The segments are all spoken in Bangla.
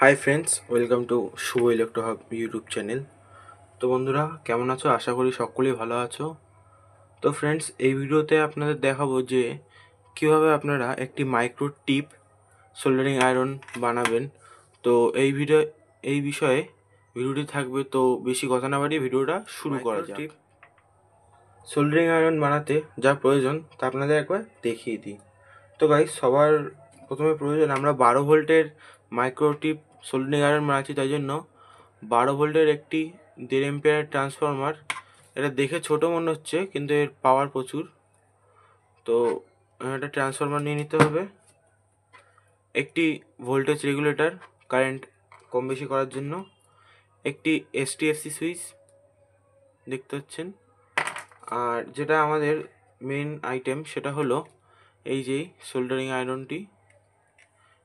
High friends, welcome to Shubho electro hub YouTube channel. তো বন্ধুরা, কেমন আছো? আশা করি সকলেই ভালো আছো। তো ফ্রেন্ডস, এই ভিডিওতে আপনাদের দেখাবো যে কীভাবে আপনারা একটি মাইক্রো টিপ সোল্ডারিং আয়রন বানাবেন। তো এই বিষয়ে ভিডিওটি থাকবে। তো বেশি কথা না বাড়িয়ে ভিডিওটা শুরু করা যাক। টিপ সোল্ডারিং আয়রন বানাতে যা প্রয়োজন তা আপনাদের একবার দেখিয়ে দিই। তো গাইস, সবার প্রথমে প্রয়োজন, আমরা 12 ভোল্টের মাইক্রোটিপ সোল্ডারিং আয়রন বানাচ্ছি, তাই জন্য 12 ভোল্টের একটি 1.5 অ্যাম্পিয়ার ট্রান্সফরমার। এটা দেখে ছোট মনে হচ্ছে, কিন্তু এর পাওয়ার প্রচুর। তো একটা ট্রান্সফরমার নিয়ে নিতে হবে, একটি ভোল্টেজ রেগুলেটর কারেন্ট কম বেশি করার জন্য, একটি এসটিএফসি সুইচ দেখতে পাচ্ছেন, আর যেটা আমাদের মেন আইটেম সেটা হলো এই যে সোল্ডারিং আয়রনটি।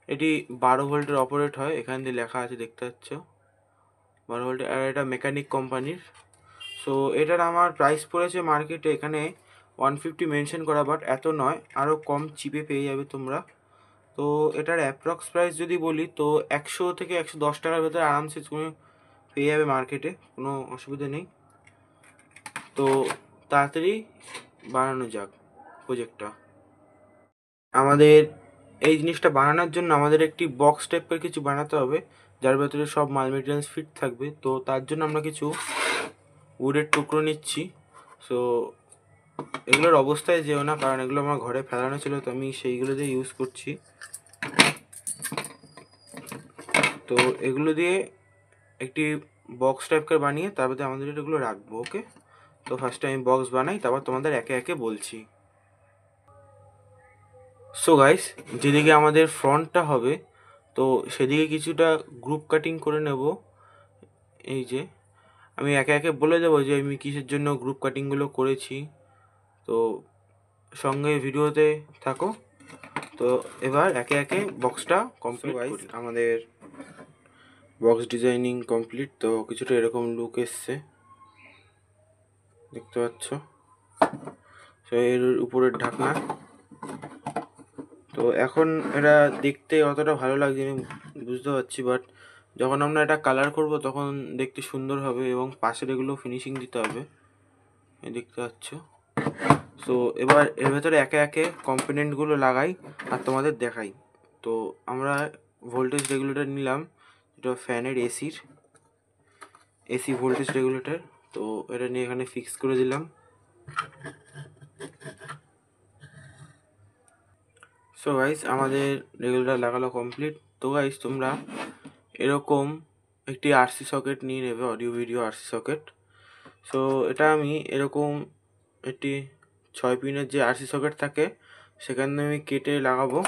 এটি 12 ভোল্টের অপারেট হয়, এখান দিয়ে লেখা আছে দেখতে পাচ্ছ 12 ভোল্টের, আর এটা মেকানিক কোম্পানির। সো এটার আমার প্রাইস পড়েছে মার্কেটে এখানে 150 মেনশন করা, বাট এত নয়, আরও কম চিপে পেয়ে যাবে তোমরা। তো এটার অ্যাপ্রক্স প্রাইস যদি বলি তো 100 থেকে 110 টাকার ভেতরে আরামসে তুমি পেয়ে যাবে মার্কেটে, কোনো অসুবিধা নেই। তো তাড়াতাড়ি বানানো যাক প্রজেক্টটা। আমাদের এই জিনিসটা বানানোর জন্য আমাদের একটি বক্স টাইপের কিছু বানাতে হবে, যার ভেতরে সব মাল মেটেরিয়ালস ফিট থাকবে। তো তার জন্য আমরা কিছু উডের টুকরো নিচ্ছি। সো এগুলোর অবস্থায় যেও না, কারণ এগুলো আমার ঘরে ফেলানো ছিল, তো আমি সেইগুলো দিয়ে ইউজ করছি। তো এগুলো দিয়ে একটি বক্স টাইপের বানিয়ে তারপরে আমাদের এগুলো রাখবো। ওকে, তো ফার্স্টে আমি বক্স বানাই, তারপর তোমাদের একে একে বলছি। সো গাইস, যেদিকে আমাদের ফ্রন্টটা হবে তো সেদিকে কিছুটা গ্রুপ কাটিং করে নেব। এই যে আমি একে একে বলে দেবো যে আমি কিসের জন্য গ্রুপ কাটিংগুলো করেছি। তো সঙ্গে ভিডিওতে থাকো। তো এবার একে একে বক্সটা কমপ্লিট করি। আমাদের বক্স ডিজাইনিং কমপ্লিট। তো কিছুটা এরকম লুক এসছে, দেখতে পাচ্ছ। তো এর উপরের ঢাকনা। তো এখন এটা দেখতে অতটা ভালো লাগছে আমি বুঝতে পারছি, বাট যখন আমরা এটা কালার করব তখন দেখতে সুন্দর হবে, এবং পাশের এগুলো ফিনিশিং দিতে হবে, দেখতে পাচ্ছ। সো এবার এর ভেতরে একে একে কম্পোনেন্টগুলো লাগাই আর তোমাদের দেখাই। তো আমরা ভোল্টেজ রেগুলেটর নিলাম, এটা ফ্যানের এসি ভোল্টেজ রেগুলেটর। তো এটা নিয়ে এখানে ফিক্স করে দিলাম। সো গাইস, আমাদের রেগুলেটর লাগানো কমপ্লিট। তো গাইস, তোমরা এরকম একটি আরসি সকেট নিয়ে নেবে, audio video RC socket. So এটা আমি এরকম একটি 6 পিনের যে আরসি সকেট থাকে সেখানে আমি কেটে লাগাবো।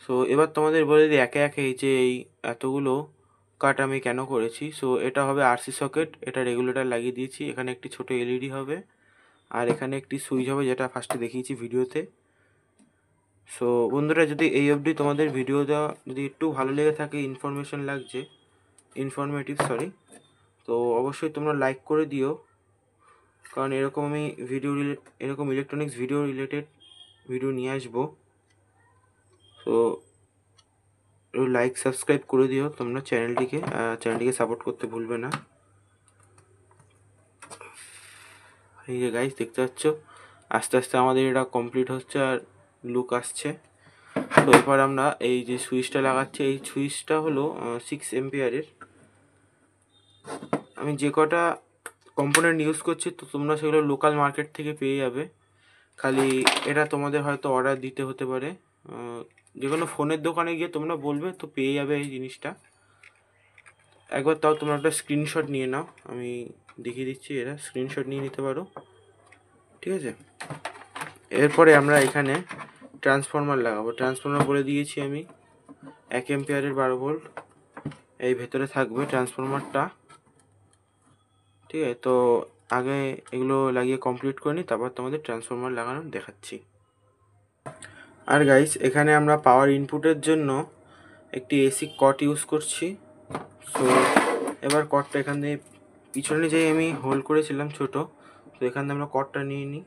সো এবার তোমাদের বলে দিই একে একে যে এই এতগুলো কাট আমি কেন করেছি। সো এটা হবে আরসি সকেট, এটা রেগুলেটর লাগিয়ে দিয়েছি, এখানে একটি ছোট এলইডি হবে, আর এখানে একটি সুইচ হবে যেটা ফার্স্টে দেখিয়েছি ভিডিওতে। সো বন্ধুরা, যদি এই অবধি তোমাদের ভিডিওটা যদি একটু ভালো লেগে থাকে, ইনফরমেটিভ, তো অবশ্যই তোমরা লাইক করে দিও, কারণ এরকম আমি এরকম ইলেকট্রনিক্স ভিডিও রিলেটেড ভিডিও নিয়ে আসবো। সো লাইক সাবস্ক্রাইব করে দিও তোমরা চ্যানেলটিকে সাপোর্ট করতে ভুলবে না। এই যে গাইস, দেখতে পাচ্ছ আস্তে আস্তে আমাদের এটা কমপ্লিট হচ্ছে আর লুক আসছে। তো এরপর আমরা এই যে সুইচটা লাগাচ্ছি, এই সুইচটা হলো 6 অ্যাম্পিয়ারের। আমি যে কটা কম্পোনেন্ট ইউজ করছি তো তোমরা সেগুলো লোকাল মার্কেট থেকে পেয়ে যাবে, খালি এটা তোমাদের হয়তো অর্ডার দিতে হতে পারে। যে কোনো ফোনের দোকানে গিয়ে তোমরা বলবে তো পেয়ে যাবে এই জিনিসটা। একবার তাও তোমরা একটা স্ক্রিনশট নিয়ে নাও, আমি দেখিয়ে দিচ্ছি, এরা স্ক্রিনশট নিয়ে নিতে পারো, ঠিক আছে। এরপরে আমরা এখানে ট্রান্সফরমার লাগাবো। ট্রান্সফরমার বলে দিয়েছি আমি 1 অ্যাম্পিয়ারের 12 ভোল্ট এই ভেতরে থাকবে ট্রান্সফরমারটা, ঠিক আছে। তো আগে এগুলো লাগিয়ে কমপ্লিট করে নিই, তারপর তোমাদের ট্রান্সফরমার লাগানো দেখাচ্ছি। আর গাইস, এখানে আমরা পাওয়ার ইনপুটের জন্য একটি এসি কট ইউজ করছি। সো এবার কটটা এখান দিয়ে পিছনে যেই আমি হোল্ড করেছিলাম ছোট, তো এখান থেকে আমরা কটটা নিয়ে নিই।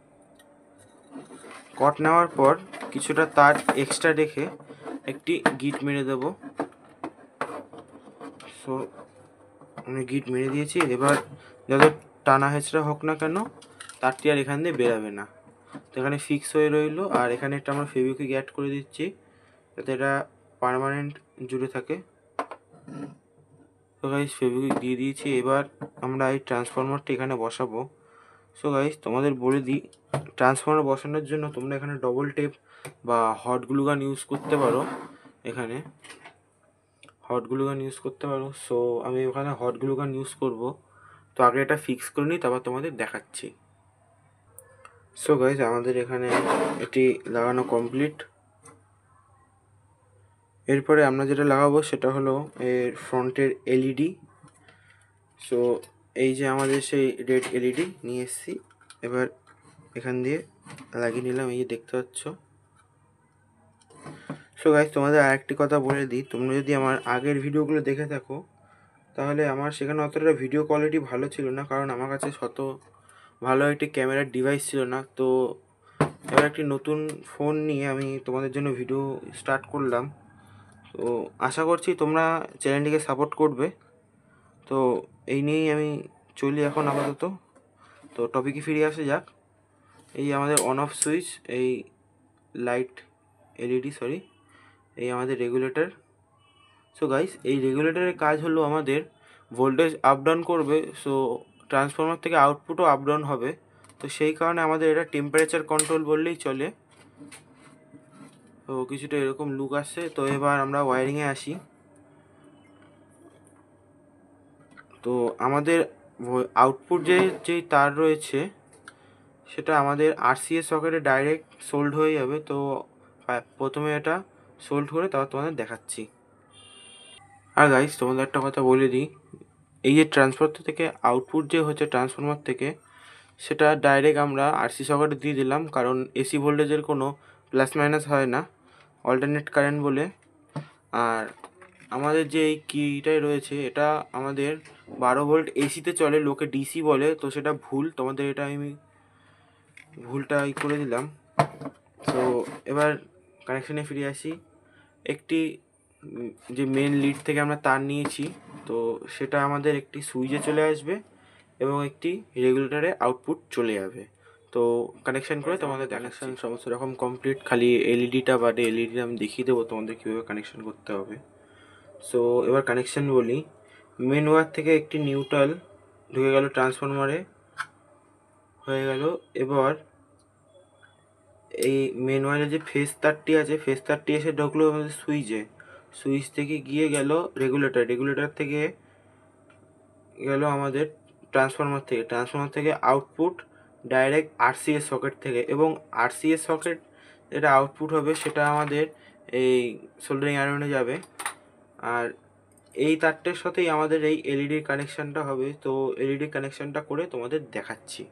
কট নেওয়ার পর কিছুটা তার এক্সট্রা রেখে একটি গিট মেরে দেবো। সো আমি গিট মেরে দিয়েছি। এবার যত টানা হেঁচড়া হোক না কেন তারটি আর এখান দিয়ে বেরাবে না। তো এখানে ফিক্স হয়ে রইলো। আর এখানে একটা আমরা ফেভিকুইক অ্যাড করে দিচ্ছি যাতে এটা পার্মানেন্ট জুড়ে থাকে। তো গাইস ফেভিকুইক দিয়ে দিয়েছি। এবার আমরা এই ট্রান্সফরমারটা এখানে বসাবো। সো গাইস তোমাদের বলে দিই, ট্রান্সফরমার বসানোর জন্য তোমরা এখানে ডবল টেপ বা হট গ্লু গান ইউজ করতে পারো। এখানে হট গ্লু গান ইউজ করতে পারো। সো আমি ওখানে হট গ্লু গান ইউজ করবো। তো আগে এটা ফিক্স করে নিই, তারপর তোমাদের দেখাচ্ছি। সো গাইস আমাদের এখানে এটি লাগানো কমপ্লিট। এরপরে আমরা যেটা লাগাবো সেটা হলো এর ফ্রন্টের এলইডি। সো এই যে আমাদের সেই রেড এলইডি নিয়ে এসেছি, এবার এখান দিয়ে লাগিয়ে নিলাম, এই যে দেখতে পাচ্ছ। সো গাইস তোমাদের আরেকটি কথা বলে দিই, তোমরা যদি আমার আগের ভিডিওগুলো দেখে থাকো তাহলে আমার সেখানে অতটা ভিডিও কোয়ালিটি ভালো ছিল না, কারণ আমার কাছে ভালো একটি ক্যামেরার ডিভাইস ছিল না। তো এবার একটি নতুন ফোন নিয়ে আমি তোমাদের জন্য ভিডিও স্টার্ট করলাম। তো আশা করছি তোমরা চ্যানেলটিকে সাপোর্ট করবে। তো এই নিয়েই আমি চলি এখন আপাতত। তো টপিকে ফিরে আসা যাক। এই আমাদের অন অফ সুইচ, এই লাইট এলইডি এই আমাদের রেগুলেটর। সো গাইস এই রেগুলেটরের কাজ হলো আমাদের ভোল্টেজ আপ ডাউন করবে। সো ট্রান্সফরমার থেকে আউটপুটও আপ ডাউন হবে। তো সেই কারণে আমাদের এটা টেম্পারেচার কন্ট্রোল বললেই চলে। তো কিছুটা এরকম লুক আসছে। তো এবার আমরা ওয়্যারিংয়ে আসি। তো আমাদের আউটপুট যেই তার রয়েছে সেটা আমাদের আরসিএস সকেটে ডাইরেক্ট সোল্ড হয়ে যাবে। তো প্রথমে এটা সোল্ড করে তারপর তোমাদের দেখাচ্ছি। আর গাইস তোমাদের একটা কথা বলে দিই, এই যে ট্রান্সফার থেকে আউটপুট যে হচ্ছে ট্রান্সফরমার থেকে, সেটা ডাইরেক্ট আমরা আরসি সকেটে দিয়ে দিলাম, কারণ এসি ভোল্টেজের কোনো প্লাস মাইনাস হয় না, অল্টারনেট কারেন্ট বলে। আর আমাদের যে এই কিটাই রয়েছে এটা আমাদের 12 ভোল্ট এসিতে চলে, লোকে ডিসি বলে, তো সেটা ভুল। তোমাদের এটা আমি ভুলটা করে দিলাম। তো এবার কানেকশানে ফিরে আসি। একটি যে মেন লিড থেকে আমরা তার নিয়েছি, তো সেটা আমাদের একটি সুইচে চলে আসবে এবং একটি রেগুলেটরে আউটপুট চলে যাবে। তো কানেকশান করে তোমাদের কানেকশান সমস্ত রকম কমপ্লিট, খালি এলইডিটা বাদে। এলইডি আমি দেখিয়ে দেবো তোমাদের কীভাবে কানেকশান করতে হবে। সো এবার কানেকশান বলি। মেন ওয়্যার থেকে একটি নিউট্রাল ঢুকে গেল ট্রান্সফরমারে, হয়ে গেল। এবার এই মেন ওয়্যারে যে ফেস তারটি আছে, ফেস তারটি এসে ঢুকলো আমাদের সুইচে, সুইচ থেকে গিয়ে গেল রেগুলেটর থেকে গেল আমাদের ট্রান্সফরমার থেকে আউটপুট ডাইরেক্ট আরসিএস সকেট থেকে, এবং আরসিএস সকেট যেটা আউটপুট হবে সেটা আমাদের এই সোল্ডারিং আয়রনে যাবে। আর এই তারটার সাথেই আমাদের এই এলইডির কানেকশানটা হবে। তো এলইডি কানেকশানটা করে তোমাদের দেখাচ্ছি।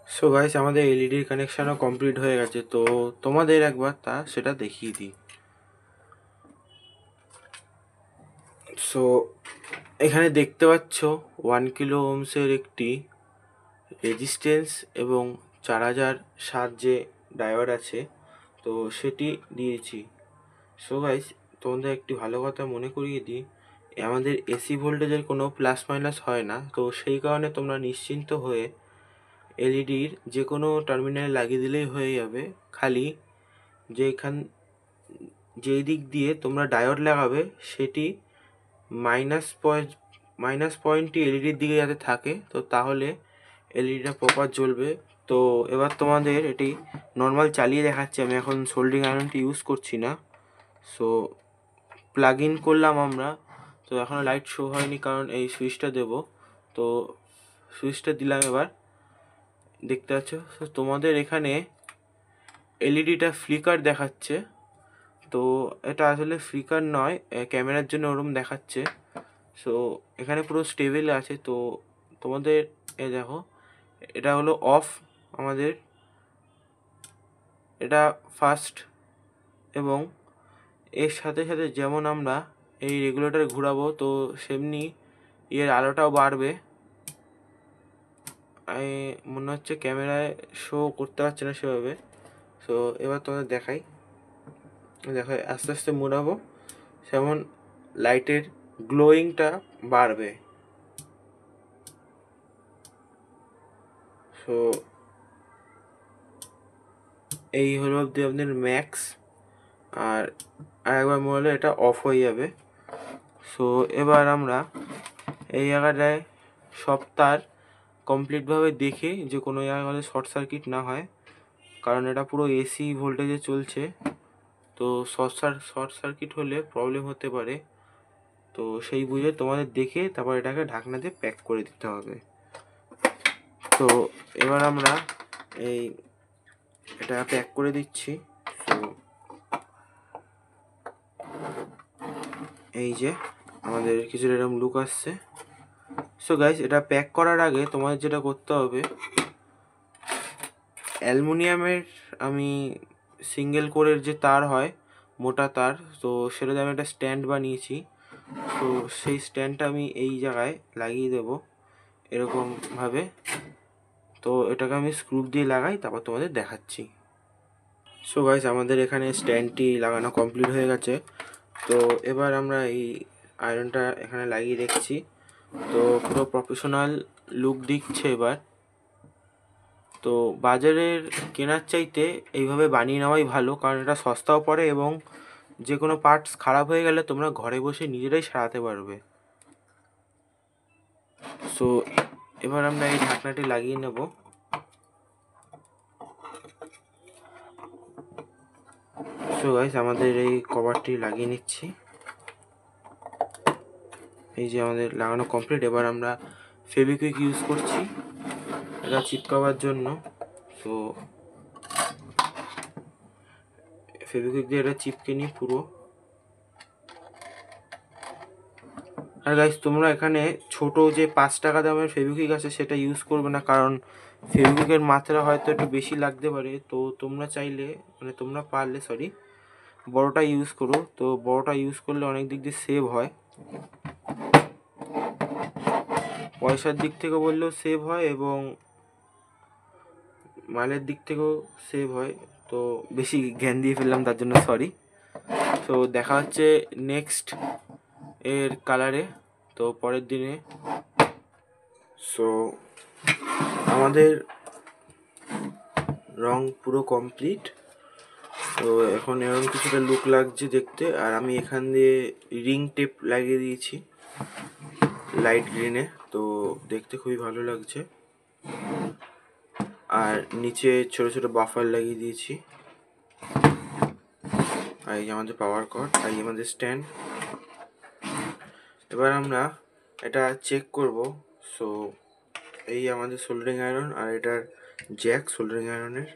সো গাইস আমাদের এলইডির কানেকশানও কমপ্লিট হয়ে গেছে। তো তোমাদের একবার সেটা দেখিয়ে দিই। সো এখানে দেখতে পাচ্ছ 1 কিলো ওহমসের একটি রেজিস্ট্যান্স এবং 4007 যে ডায়োড আছে, তো সেটি দিয়েছি। সো গাইস তোমাদের একটি ভালো কথা মনে করিয়ে দিই, আমাদের এসি ভোল্টেজের কোনো প্লাস মাইনাস হয় না। তো সেই কারণে তোমরা নিশ্চিন্ত হয়ে এলইডির যে কোনো টার্মিনালে লাগিয়ে দিলেই হয়ে যাবে। খালি যেই দিক দিয়ে তোমরা ডায়োড লাগাবে সেটি মাইনাস পয়েন্টটি এলইডির দিকে যাতে থাকে, তো তাহলে এলইডিটা প্রপার জ্বলবে। তো এবার তোমাদের এটি নর্মাল চালিয়ে দেখাচ্ছি। আমি এখন সোল্ডারিং আয়রনটি ইউজ করছি না। সো প্লাগ ইন করলাম আমরা। তো এখনও লাইট শো হয়নি কারণ এই সুইচটা দেব। তো সুইচটা দিলাম, এবার দেখতে পাচ্ছ। তো তোমাদের এখানে এলইডিটা ফ্লিকার দেখাচ্ছে। তো এটা আসলে ফ্লিকার নয়, ক্যামেরার জন্য ওরম দেখাচ্ছে। সো এখানে পুরো স্টেবল আছে। তো তোমাদের দেখো, এটা হলো অফ আমাদের, এটা ফার্স্ট। এবং এর সাথে সাথে যেমন আমরা এই রেগুলেটর ঘোরাবো, তো সেমনি এর আলোটাও বাড়বে। মনে হচ্ছে ক্যামেরায় শো করতে পারছে না সেভাবে। সো এবার তোমাদের দেখাই, দেখো আস্তে আস্তে মোড়াবো, যেমন লাইটের গ্লোয়িংটা বাড়বে। সো এই হলো অবধি আপনাদের ম্যাক্স, আর একবার মনে এটা অফ হয়ে যাবে। সো এবার আমরা এই জায়গাটায় সপ্তাহ কমপ্লিটভাবে দেখে যে কোনো জায়গায় শর্ট সার্কিট না হয়, কারণ এটা পুরো এসি ভোল্টেজে চলছে, তো শর্ট সার্কিট হলে প্রবলেম হতে পারে। তো সেই বুঝে তোমাদের দেখে তারপর এটাকে ঢাকনাতে প্যাক করে দিতে হবে। তো এবার আমরা এটা প্যাক করে দিচ্ছি। তো এই যে আমাদের কিছুটা এরকম লুক আসছে। সো গাইস, এটা প্যাক করার আগে তোমাদের যেটা করতে হবে, অ্যালুমিনিয়ামের আমি সিঙ্গেল কোরের যে তার হয়, মোটা তার, তো সেটাতে আমি একটা স্ট্যান্ড বানিয়েছি। তো সেই স্ট্যান্ডটা আমি এই জায়গায় লাগিয়ে দেব এরকমভাবে। তো এটাকে আমি স্ক্রু দিয়ে লাগাই, তারপর তোমাদের দেখাচ্ছি। সো গাইস, আমাদের এখানে স্ট্যান্ডটি লাগানো কমপ্লিট হয়ে গেছে। তো এবার আমরা এই আয়রনটা এখানে লাগিয়ে দেখছি, তো পুরো প্রফেশনাল লুক দিচ্ছে এবার। তো বাজারের কেনার চাইতে এইভাবে বানিয়ে নেওয়াই ভালো, কারণ এটা সস্তাও পড়ে এবং যে কোনো পার্টস খারাপ হয়ে গেলে তোমরা ঘরে বসে নিজেরাই সারাতে পারবে। সো এবার আমরা এই ঢাকনাটি লাগিয়ে নেব। সো গাইস, আমাদের এই কভারটি লাগিয়ে নিচ্ছি। এই যে আমাদের লাগানো কমপ্লিট। এবার আমরা ফেভিকুইক ইউজ করছি এটা চিপকাবার জন্য। তো ফেভিকুইক দিয়ে এটা চিপকে নিই পুরো। আর গাইস, তোমরা এখানে ছোট যে 5 টাকা দামের ফেভিকুইক আছে সেটা ইউজ করবে না, কারণ ফেভিকুইকের মাত্রা হয়তো একটু বেশি লাগতে পারে। তো তোমরা চাইলে, তোমরা পারলে বড়টা ইউজ করো। তো বড়টা ইউজ করলে অনেক দিক দিয়ে সেভ হয়, পয়সার দিক থেকে বললেও সেভ হয় এবং মালের দিক থেকেও সেভ হয়। তো বেশি জ্ঞান দিয়ে ফেললাম, তার জন্য সরি। তো দেখা হচ্ছে নেক্সট এর কালারে, তো পরের দিনে। সো আমাদের রং পুরো কমপ্লিট। তো এখন এরকম কিছুটা লুক লাগছে দেখতে। আর আমি এখান দিয়ে রিং টেপ লাগিয়ে দিয়েছি লাইট গ্রিনে, তো দেখতে খুবই ভালো লাগছে। আর নিচে ছোট ছোট বাফার লাগিয়ে দিয়েছি। আর এই আমাদের পাওয়ার কর্ড, আর এই আমাদের স্ট্যান্ড। এবার আমরা এটা চেক করব। সো এই আমাদের সোল্ডারিং আয়রন, আর এটার জ্যাক সোল্ডারিং আয়রনের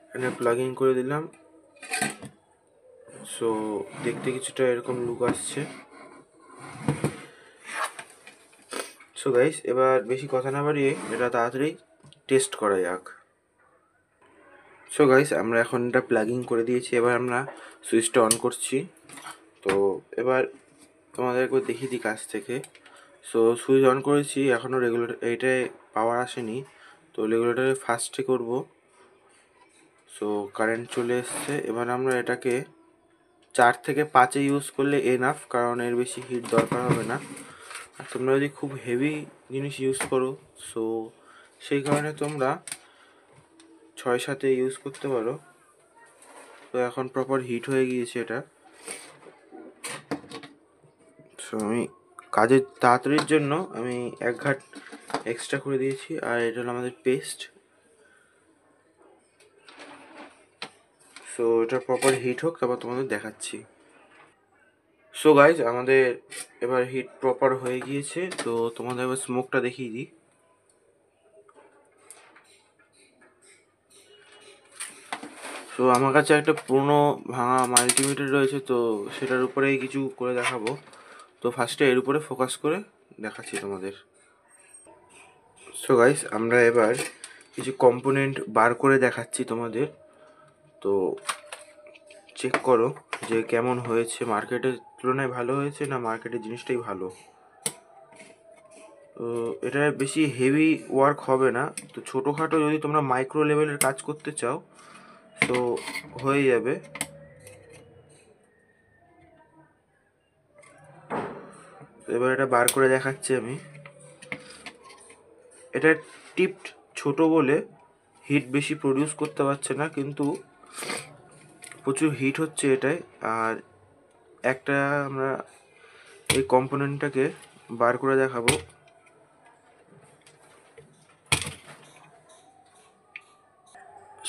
এখানে প্লাগ ইন করে দিলাম। সো দেখতে কিছুটা এরকম লুক আসছে। সো গাইস, এবার বেশি কথা না বাড়িয়ে এটা তাড়াতাড়ি টেস্ট করা যাক। সো গাইস, আমরা এখন এটা প্লাগিং করে দিয়েছি। এবার আমরা সুইচটা অন করছি। তো এবার তোমাদের একবার দেখিয়ে দিই কাছ থেকে। সো সুইচ অন করেছি, এখনও রেগুলেটর এইটায় পাওয়ার আসেনি, তো রেগুলেটরে ফার্স্টে করব। সো কারেন্ট চলে এসছে। এবার আমরা এটাকে 4 থেকে 5-এ ইউজ করলে এনাফ, কারণ এর বেশি হিট দরকার হবে না। আর তোমরা যদি খুব হেভি জিনিস ইউজ করো, সো সেই কারণে তোমরা 6-7-এ ইউজ করতে পারো। তো এখন প্রপার হিট হয়ে গিয়েছে এটা। সো আমি কাজের তাড়াতাড়ির জন্য আমি 1 ঘাট এক্সট্রা করে দিয়েছি। আর এটা হলো আমাদের পেস্ট। সো এটা প্রপার হিট হোক, তারপর তোমাদের দেখাচ্ছি। সো গাইজ, আমাদের এবার হিট প্রপার হয়ে গিয়েছে। তো তোমাদের এবার স্মোকটা দেখিয়ে দিই। তো আমার কাছে একটা পুরনো ভাঙা মাল্টিমিটার রয়েছে, তো সেটার উপরেই কিছু করে দেখাবো। তো ফার্স্টে এর উপরে ফোকাস করে দেখাচ্ছি তোমাদের। সো গাইস, আমরা এবার কিছু কম্পোনেন্ট বার করে দেখাচ্ছি তোমাদের। তো চেক করো যে কেমন হয়েছে, মার্কেটের তুলনায় ভালো হয়েছে না মার্কেটের জিনিসটাই ভালো। তো এটা বেশি হেভি ওয়ার্ক হবে না, তো ছোটোখাটো যদি তোমরা মাইক্রো লেভেলের কাজ করতে চাও তো হয়ে যাবে। এবার এটা বার করে দেখাচ্ছি আমি। এটা টিপড ছোট বলে হিট বেশি প্রডিউস করতে পারছে না, কিন্তু প্রচুর হিট হচ্ছে এটায়। আর একটা আমরা এই কম্পোনেন্টটাকে বার করে দেখাবো।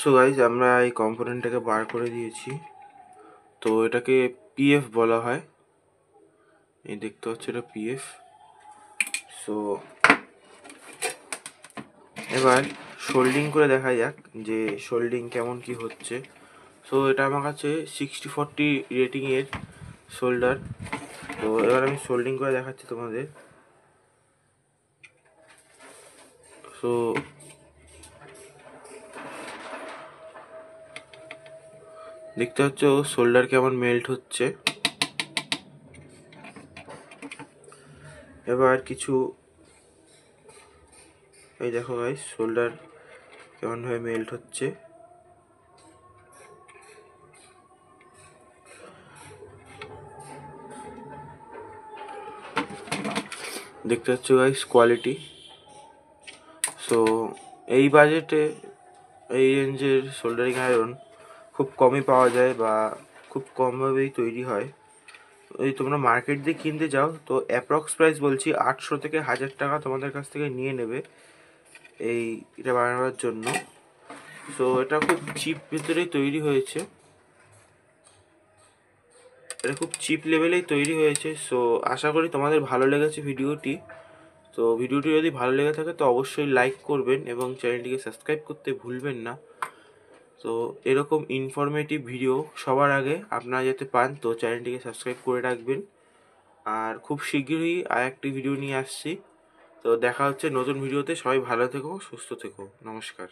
সো গাইজ, আমরা এই কম্পোনেন্টটাকে বার করে দিয়েছি। তো এটাকে পিএফ বলা হয়, এই দেখতে হচ্ছে এটা পিএফ। সো এবার সোল্ডিং করে দেখা যাক যে সোল্ডিং কেমন কি হচ্ছে। সো এটা আমার কাছে 60-40 রেটিংয়ের সোল্ডার। তো এবার আমি সোল্ডিং করে দেখাচ্ছি তোমাদের। সো দেখতে হচ্ছে সোল্ডার কেমন মেল্ট হচ্ছে। এবার কিছু এই দেখো গাইস, সোল্ডার কেমনভাবে মেল্ট হচ্ছে। দেখতে পাচ্ছ গাইস কোয়ালিটি। সো এই বাজেটে এই রেঞ্জের সোল্ডারিং আয়রন খুব কমই পাওয়া যায় বা খুব কমভাবেই তৈরি হয়। এই তোমরা মার্কেট দিয়ে কিনতে যাও তো অ্যাপ্রক্স প্রাইস বলছি 800 থেকে 1000 টাকা তোমাদের কাছ থেকে নিয়ে নেবে এটা বানানোর জন্য। সো এটা খুব চিপ ভিতরেই তৈরি হয়েছে, এটা খুব চিপ লেভেলেই তৈরি হয়েছে। সো আশা করি তোমাদের ভালো লেগেছে ভিডিওটি। তো ভিডিওটি যদি ভালো লেগে থাকে তো অবশ্যই লাইক করবেন এবং চ্যানেলটিকে সাবস্ক্রাইব করতে ভুলবেন না। তো এরকম ইনফরমেটিভ ভিডিও সবার আগে আপনারা যাতে পান তো চ্যানেলটিকে সাবস্ক্রাইব করে রাখবেন। আর খুব শীঘ্রই আর একটি ভিডিও নিয়ে আসছি। তো দেখা হচ্ছে নতুন ভিডিওতে। সবাই ভালো থেকো, সুস্থ থেকো, নমস্কার।